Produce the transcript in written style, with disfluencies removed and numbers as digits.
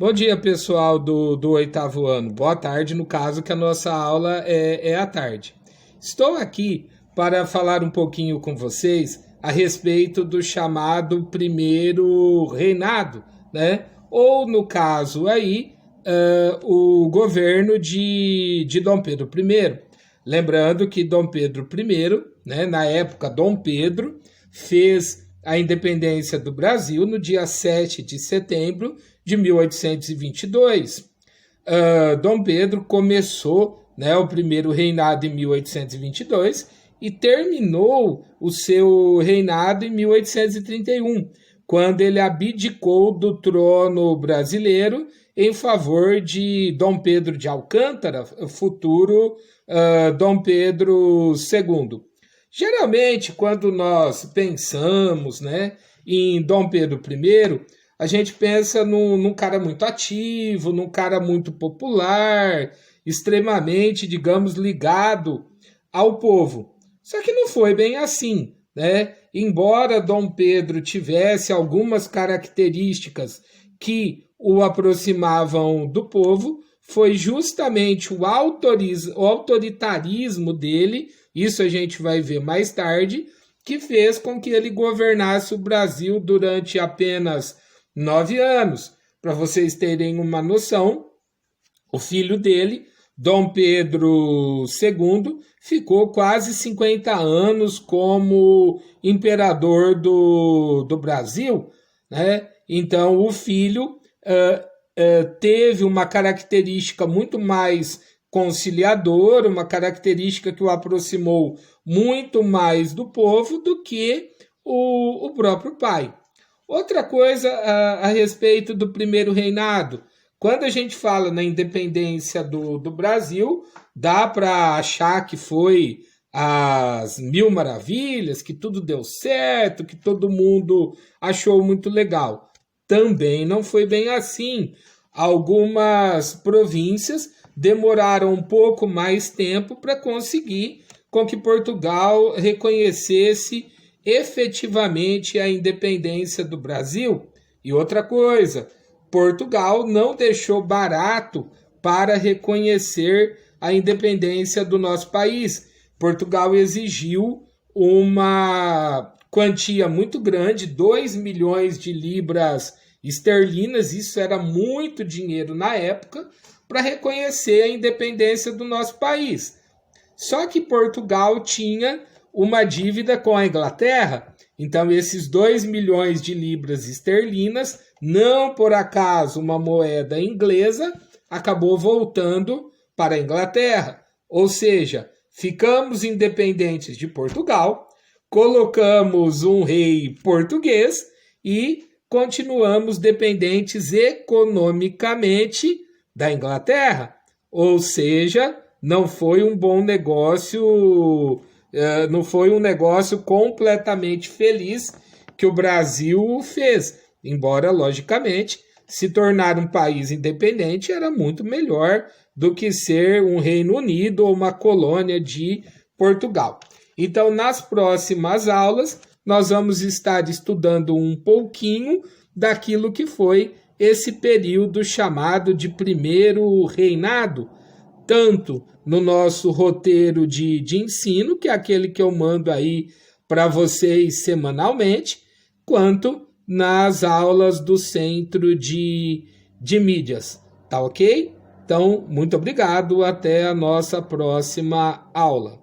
Bom dia, pessoal do oitavo ano. Boa tarde, no caso que a nossa aula é à tarde. Estou aqui para falar um pouquinho com vocês a respeito do chamado primeiro reinado, né? Ou, no caso aí, o governo de Dom Pedro I. Lembrando que Dom Pedro I, né, na época Dom Pedro, fez a independência do Brasil no dia 7 de setembro de 1822. Dom Pedro começou, né, o primeiro reinado em 1822 e terminou o seu reinado em 1831, quando ele abdicou do trono brasileiro em favor de Dom Pedro de Alcântara, futuro Dom Pedro II. Geralmente, quando nós pensamos, né, em Dom Pedro I, a gente pensa num cara muito ativo, num cara muito popular, extremamente, digamos, ligado ao povo. Só que não foi bem assim, né? Embora Dom Pedro tivesse algumas características que o aproximavam do povo, foi justamente o autoritarismo dele, isso a gente vai ver mais tarde, que fez com que ele governasse o Brasil durante apenas 9 anos. Para vocês terem uma noção, o filho dele, Dom Pedro II, ficou quase 50 anos como imperador do Brasil, né? Então, o filho teve uma característica muito mais conciliadora, uma característica que o aproximou muito mais do povo do que o próprio pai. Outra coisa a respeito do primeiro reinado. Quando a gente fala na independência do Brasil, dá para achar que foi as mil maravilhas, que tudo deu certo, que todo mundo achou muito legal. Também não foi bem assim. Algumas províncias demoraram um pouco mais tempo para conseguir com que Portugal reconhecesse efetivamente a independência do Brasil. E outra coisa, Portugal não deixou barato para reconhecer a independência do nosso país. Portugal exigiu uma quantia muito grande, 2 milhões de libras esterlinas, isso era muito dinheiro na época, para reconhecer a independência do nosso país. Só que Portugal tinha uma dívida com a Inglaterra, então esses 2 milhões de libras esterlinas, não por acaso uma moeda inglesa, acabou voltando para a Inglaterra. Ou seja, ficamos independentes de Portugal, colocamos um rei português e continuamos dependentes economicamente da Inglaterra. Ou seja, não foi um bom negócio, não foi um negócio completamente feliz que o Brasil fez. Embora, logicamente, se tornar um país independente era muito melhor do que ser um Reino Unido ou uma colônia de Portugal. Então, nas próximas aulas, nós vamos estar estudando um pouquinho daquilo que foi esse período chamado de primeiro reinado, tanto no nosso roteiro de ensino, que é aquele que eu mando aí para vocês semanalmente, quanto nas aulas do Centro de Mídias. Tá ok? Então, muito obrigado. Até a nossa próxima aula.